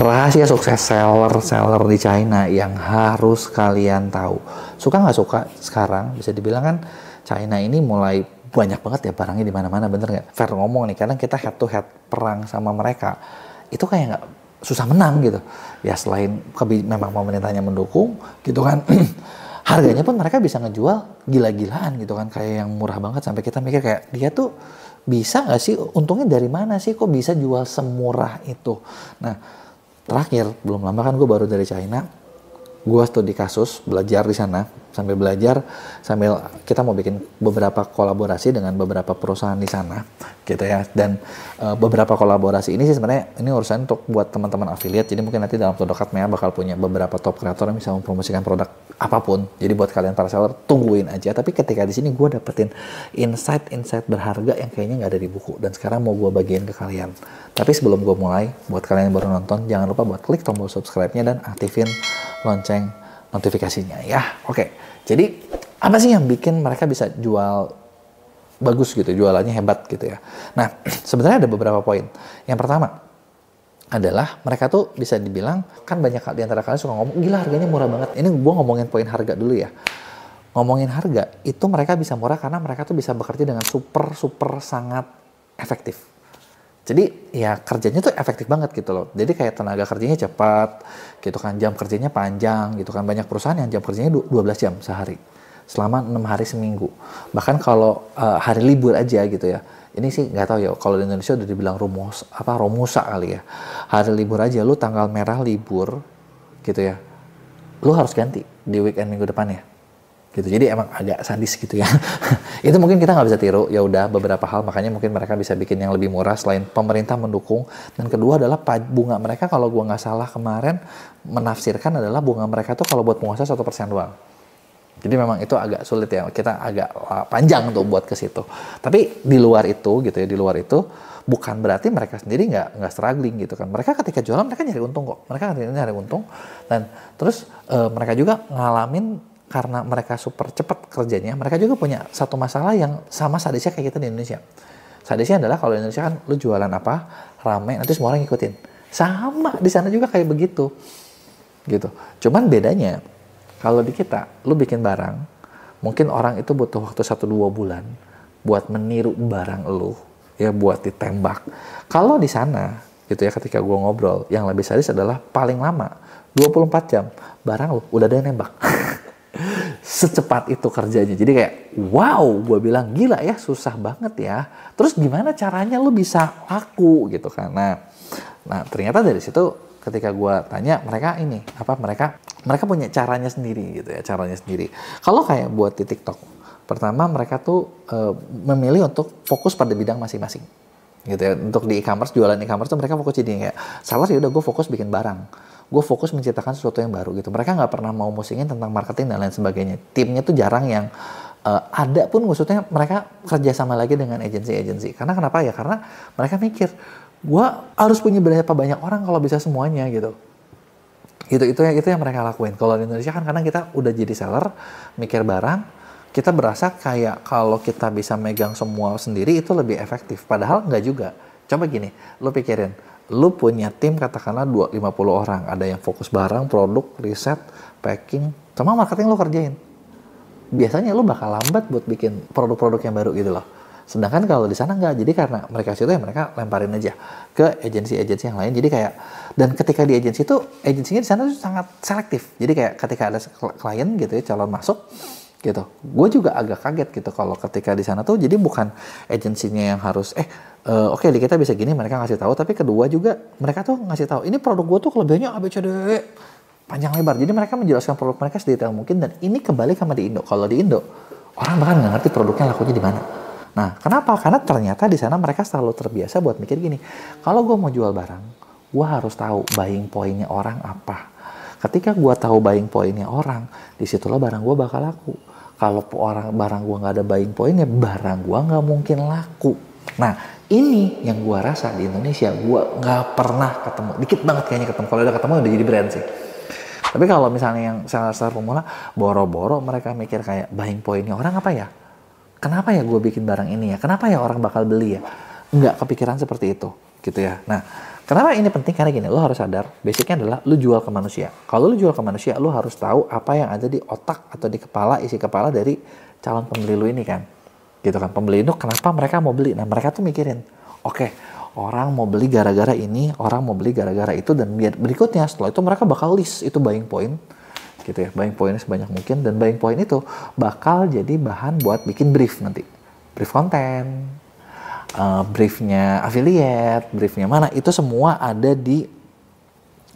Rahasia sukses seller di China yang harus kalian tahu. Suka nggak suka sekarang bisa dibilang kan China ini mulai banyak banget ya barangnya di mana-mana, bener nggak? Fair ngomong nih, kadang kita head to head perang sama mereka itu kayak nggak susah menang gitu. Ya selain memang pemerintahnya mendukung gitu kan, harganya pun mereka bisa ngejual gila-gilaan gitu kan, kayak yang murah banget sampai kita mikir kayak dia tuh bisa nggak sih, untungnya dari mana sih kok bisa jual semurah itu. Nah terakhir, belum lama kan gue baru dari China, gue studi kasus, belajar di sana, sambil belajar, sambil kita mau bikin beberapa kolaborasi dengan beberapa perusahaan di sana, gitu ya. Dan beberapa kolaborasi ini sih sebenarnya ini urusan untuk buat teman-teman affiliate, jadi mungkin nanti dalam waktu dekat Mea bakal punya beberapa top kreator yang bisa mempromosikan produk apapun. Jadi buat kalian para seller, tungguin aja. Tapi ketika di sini gue dapetin insight berharga yang kayaknya nggak ada di buku, dan sekarang mau gue bagiin ke kalian. Tapi sebelum gue mulai, buat kalian yang baru nonton, jangan lupa buat klik tombol subscribe-nya dan aktifin lonceng notifikasinya ya. Oke, jadi apa sih yang bikin mereka bisa jual bagus gitu, jualannya hebat gitu ya. Nah, sebenarnya ada beberapa poin. Yang pertama adalah mereka tuh bisa dibilang, kan banyak di antara kalian suka ngomong, gila harganya murah banget. Ini gue ngomongin poin harga dulu ya. Ngomongin harga, itu mereka bisa murah karena mereka tuh bisa bekerja dengan super sangat efektif. Jadi ya kerjanya tuh efektif banget gitu loh. Jadi kayak tenaga kerjanya cepat gitu kan, jam kerjanya panjang gitu kan. Banyak perusahaan yang jam kerjanya 12 jam sehari selama 6 hari seminggu. Bahkan kalau hari libur aja gitu ya. Ini sih nggak tahu ya, kalau di Indonesia udah dibilang romusa kali ya. Hari libur aja, lu tanggal merah libur gitu ya, lu harus ganti di weekend minggu depan ya. Gitu. Jadi emang agak sadis gitu ya. Itu mungkin kita nggak bisa tiru, ya udah beberapa hal, makanya mungkin mereka bisa bikin yang lebih murah selain pemerintah mendukung. Dan kedua adalah bunga mereka, kalau gua nggak salah kemarin menafsirkan adalah bunga mereka tuh kalau buat pengusaha 1% doang. Jadi memang itu agak sulit ya, kita agak panjang tuh buat ke situ. Tapi di luar itu gitu ya, di luar itu bukan berarti mereka sendiri nggak struggling gitu kan. Mereka ketika jualan mereka nyari untung kok. Mereka nyari untung, dan terus mereka juga ngalamin, karena mereka super cepat kerjanya, mereka juga punya satu masalah yang sama sadisnya kayak kita di Indonesia. Sadisnya adalah kalau di Indonesia kan lu jualan apa, rame, nanti semua orang ngikutin. Sama di sana juga kayak begitu. Gitu. Cuman bedanya, kalau di kita, lu bikin barang, mungkin orang itu butuh waktu 1-2 bulan buat meniru barang lu, ya buat ditembak. Kalau di sana, gitu ya, ketika gua ngobrol, yang lebih sadis adalah paling lama 24 jam, barang lu udah ada yang nembak. Secepat itu kerjanya. Jadi kayak wow, gue bilang gila ya, susah banget ya. Terus gimana caranya lu bisa laku gitu kan. Nah ternyata dari situ ketika gue tanya mereka ini apa, mereka punya caranya sendiri gitu ya, caranya sendiri. Kalau kayak buat di TikTok, pertama mereka tuh memilih untuk fokus pada bidang masing-masing gitu ya. Untuk di e-commerce, jualan e-commerce tuh mereka fokus jadi kayak seller, ya udah gue fokus bikin barang, gue fokus menciptakan sesuatu yang baru gitu. Mereka nggak pernah mau musingin tentang marketing dan lain sebagainya. Timnya tuh jarang yang ada pun, maksudnya mereka kerja sama lagi dengan agensi-agensi. Karena kenapa ya? Karena mereka mikir, gue harus punya berapa banyak orang kalau bisa semuanya gitu. Itu yang mereka lakuin. Kalau di Indonesia kan, karena kita udah jadi seller, mikir barang, kita berasa kayak kalau kita bisa megang semua sendiri itu lebih efektif. Padahal nggak juga. Coba gini, lo pikirin, lu punya tim katakanlah 50 orang, ada yang fokus barang, produk, riset, packing, sama marketing lu kerjain. Biasanya lu bakal lambat buat bikin produk-produk yang baru gitu loh. Sedangkan kalau di sana enggak, jadi karena mereka situ ya mereka lemparin aja ke agensi-agensi yang lain. Jadi kayak, dan ketika di agensi itu, agensinya di sana tuh sangat selektif. Jadi kayak ketika ada klien gitu ya, calon masuk gitu, gue juga agak kaget gitu kalau ketika di sana tuh, jadi bukan agensinya yang harus oke, di kita bisa gini, mereka ngasih tahu, tapi kedua juga mereka tuh ngasih tahu ini produk gue tuh kelebihannya ABCD panjang lebar. Jadi mereka menjelaskan produk mereka sedetail mungkin, dan ini kebalik sama di Indo. Kalau di Indo orang bahkan nggak ngerti produknya lakunya di mana. Nah, kenapa? Karena ternyata di sana mereka selalu terbiasa buat mikir gini, kalau gue mau jual barang, gue harus tahu buying point-nya orang apa. Ketika gue tahu buying point-nya orang, disitulah barang gue bakal laku. Kalau barang gue nggak ada buying point-nya, barang gue nggak mungkin laku. Nah, ini yang gue rasa di Indonesia, gue nggak pernah ketemu. Dikit banget kayaknya ketemu. Kalau udah ketemu udah jadi brand sih. Tapi kalau misalnya yang seller pemula, boro-boro mereka mikir kayak buying point-nya orang apa ya? Kenapa ya gue bikin barang ini ya? Kenapa ya orang bakal beli ya? Nggak kepikiran seperti itu, gitu ya. Nah, Kenapa ini penting? Karena gini, lo harus sadar, basicnya adalah lo jual ke manusia. Kalau lo jual ke manusia, lo harus tahu apa yang ada di otak atau di kepala, isi kepala dari calon pembeli lo ini kan. Gitu kan, pembeli itu kenapa mereka mau beli? Nah, mereka tuh mikirin, oke, orang mau beli gara-gara ini, orang mau beli gara-gara itu, dan berikutnya setelah itu mereka bakal list itu buying point, gitu ya, buying pointnya sebanyak mungkin, dan buying point itu bakal jadi bahan buat bikin brief nanti, brief konten, briefnya affiliate, briefnya mana, itu semua ada di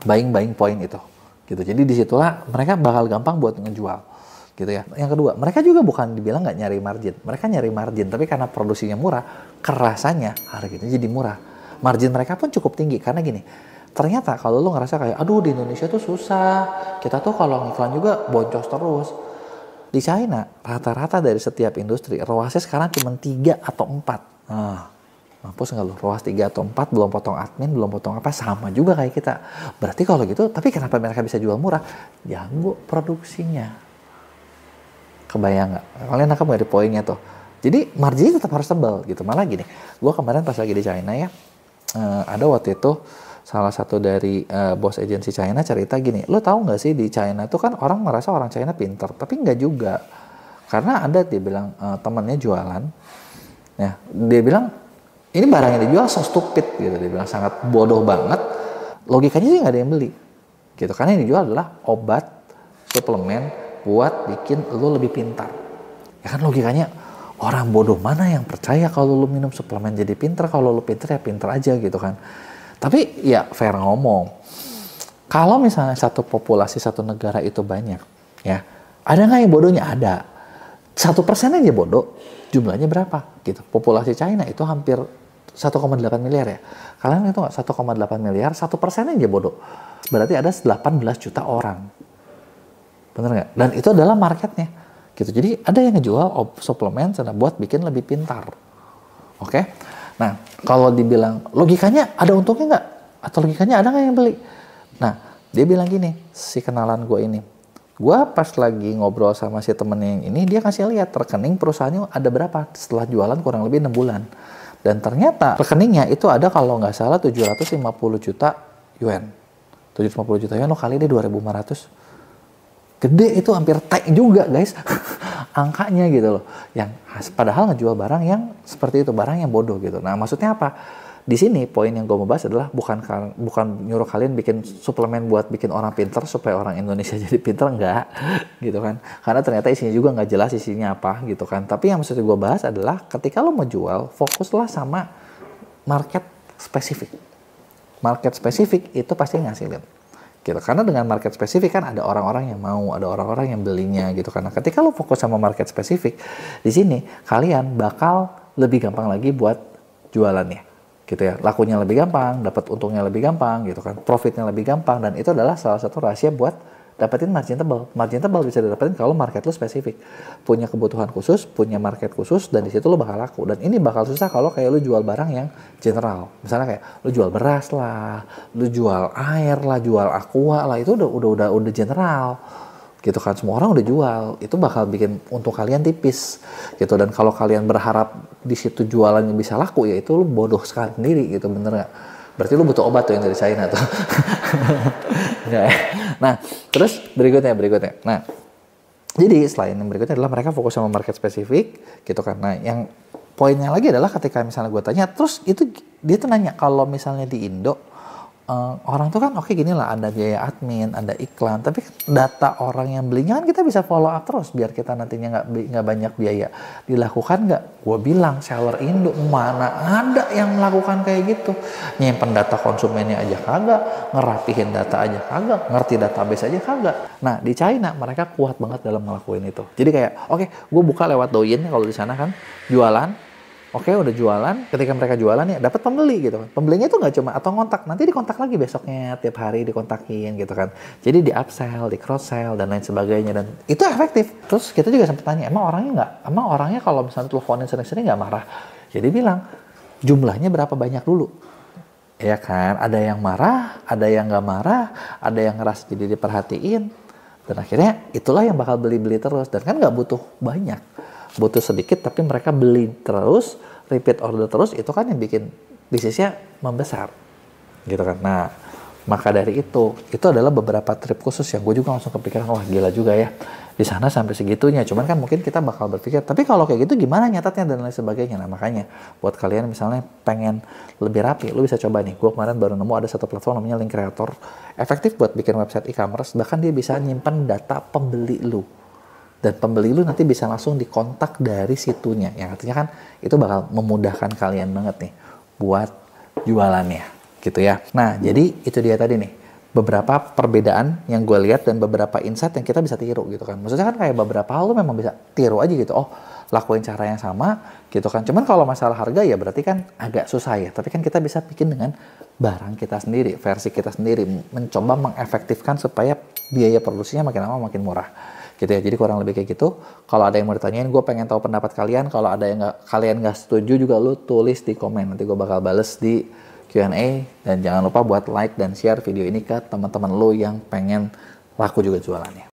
buying point itu, gitu. Jadi disitulah mereka bakal gampang buat ngejual, gitu ya. Yang kedua, mereka juga bukan dibilang nggak nyari margin, mereka nyari margin, tapi karena produksinya murah, kerasanya harganya jadi murah. Margin mereka pun cukup tinggi karena gini. Ternyata kalau lo ngerasa kayak, aduh di Indonesia tuh susah, kita tuh kalau ngiklan juga boncos terus. Di China, rata-rata dari setiap industri, ROAS-nya sekarang cuma 3 atau 4. Nah, mampus nggak lo? ROAS 3 atau 4, belum potong admin, belum potong apa, sama juga kayak kita. Berarti kalau gitu, tapi kenapa mereka bisa jual murah? Jago produksinya. Kebayang nggak? Kalian nangkep nggak di poinnya tuh? Jadi marginnya tetap harus tebal gitu. Malah gini, gue kemarin pas lagi di China ya, ada waktu itu salah satu dari bos agensi China cerita gini, lo tahu nggak sih di China tuh kan orang merasa orang China pinter, tapi nggak juga. Karena ada dia bilang temannya jualan, ya dia bilang ini barang yang dijual so stupid gitu, dia bilang sangat bodoh banget, logikanya sih nggak ada yang beli, gitu. Karena yang dijual adalah obat, suplemen buat bikin lo lebih pintar. Ya kan logikanya orang bodoh mana yang percaya kalau lo minum suplemen jadi pintar, kalau lo pintar ya pintar aja gitu kan. Tapi ya fair ngomong, kalau misalnya satu populasi satu negara itu banyak, ya ada nggak yang bodohnya? Ada. 1% aja bodoh, jumlahnya berapa? Gitu. Populasi China itu hampir 1,8 miliar ya. Kalian itu nggak 1,8 miliar, 1% aja bodoh. Berarti ada 18 juta orang. Bener nggak? Dan itu adalah marketnya. Gitu. Jadi ada yang ngejual suplemen buat bikin lebih pintar. Oke? Nah, kalau dibilang logikanya ada untungnya nggak? Atau logikanya ada nggak yang beli? Nah, dia bilang gini, si kenalan gue ini. Gue pas lagi ngobrol sama si temennya yang ini, dia kasih lihat rekening perusahaannya ada berapa setelah jualan kurang lebih 6 bulan. Dan ternyata rekeningnya itu ada kalau nggak salah 750 juta yuan. 750 juta yuan lo kali deh 2.500. Gede itu, hampir tek juga guys angkanya gitu loh, yang padahal ngejual barang yang seperti itu, barang yang bodoh gitu. Nah maksudnya apa di sini? Poin yang gue mau bahas adalah bukan nyuruh kalian bikin suplemen buat bikin orang pintar supaya orang Indonesia jadi pintar, enggak gitu kan, karena ternyata isinya juga nggak jelas isinya apa gitu kan. Tapi yang maksudnya gue bahas adalah ketika lo mau jual, fokuslah sama market spesifik. Market spesifik itu pasti ngasilin gitu. Karena dengan market spesifik kan ada orang-orang yang mau, ada orang-orang yang belinya gitu. Karena ketika lo fokus sama market spesifik, di sini kalian bakal lebih gampang lagi buat jualannya gitu ya. Lakunya lebih gampang, dapat untungnya lebih gampang gitu kan. Profitnya lebih gampang, dan itu adalah salah satu rahasia buat dapetin margin tebal. Margin tebal bisa didapetin kalau market lo spesifik, punya kebutuhan khusus, punya market khusus, dan di situ lo bakal laku. Dan ini bakal susah kalau kayak lo jual barang yang general. Misalnya kayak lo jual beras lah, lo jual air lah, jual aqua lah, itu udah general gitu kan, semua orang udah jual. Itu bakal bikin untung kalian tipis gitu. Dan kalau kalian berharap di situ jualannya bisa laku, ya itu lo bodoh sekali sendiri gitu, bener nggak? Berarti lu butuh obat tuh yang dari China tuh. Nah, terus berikutnya. Nah, jadi selain yang berikutnya adalah mereka fokus sama market spesifik gitu kan. Nah, yang poinnya lagi adalah ketika misalnya gue tanya, terus itu dia tuh nanya kalau misalnya di Indo orang tuh kan oke gini lah, ada biaya admin, ada iklan, tapi data orang yang belinya kan kita bisa follow up terus biar kita nantinya nggak banyak biaya. Dilakukan nggak? Gue bilang seller Indo mana ada yang melakukan kayak gitu, nyimpen data konsumennya aja kagak, ngerapihin data aja kagak, ngerti database aja kagak. Nah di China mereka kuat banget dalam ngelakuin itu. Jadi kayak oke, gue buka lewat Douyin kalau di sana kan jualan. Oke, udah jualan. Ketika mereka jualan ya dapat pembeli gitu kan. Pembelinya itu nggak cuma atau ngontak, nanti dikontak lagi besoknya, tiap hari dikontakin gitu kan. Jadi di upsell, di cross sell dan lain sebagainya, dan itu efektif. Terus kita juga sempat tanya, emang orangnya kalau misalnya teleponin sering-sering nggak marah? Jadi bilang jumlahnya berapa banyak dulu, ya kan? Ada yang marah, ada yang nggak marah, ada yang ngerasa jadi diperhatiin, dan akhirnya itulah yang bakal beli terus. Dan kan nggak butuh banyak, butuh sedikit tapi mereka beli terus, repeat order terus, itu kan yang bikin bisnisnya membesar gitu kan. Nah, maka dari itu adalah beberapa trip khusus yang gue juga langsung kepikiran, wah gila juga ya, di sana sampai segitunya. Cuman kan mungkin kita bakal berpikir, tapi kalau kayak gitu gimana nyatatnya dan lain sebagainya. Nah makanya buat kalian misalnya pengen lebih rapi, lu bisa coba nih. Gue kemarin baru nemu ada satu platform namanya Link Creator, efektif buat bikin website e-commerce. Bahkan dia bisa nyimpan data pembeli lu. Dan pembeli lu nanti bisa langsung dikontak dari situnya. Yang artinya kan itu bakal memudahkan kalian banget nih buat jualannya gitu ya. Nah jadi itu dia tadi nih beberapa perbedaan yang gue lihat dan beberapa insight yang kita bisa tiru gitu kan. Maksudnya kan kayak beberapa hal lu memang bisa tiru aja gitu. Oh lakuin cara yang sama gitu kan. Cuman kalau masalah harga ya berarti kan agak susah ya. Tapi kan kita bisa bikin dengan barang kita sendiri, versi kita sendiri. Mencoba mengefektifkan supaya biaya produksinya makin lama makin murah gitu ya. Jadi kurang lebih kayak gitu. Kalau ada yang mau ditanyain, gue pengen tahu pendapat kalian. Kalau ada yang kalian nggak setuju juga, lu tulis di komen. Nanti gue bakal bales di Q&A. Dan jangan lupa buat like dan share video ini ke teman-teman lu yang pengen laku juga jualannya.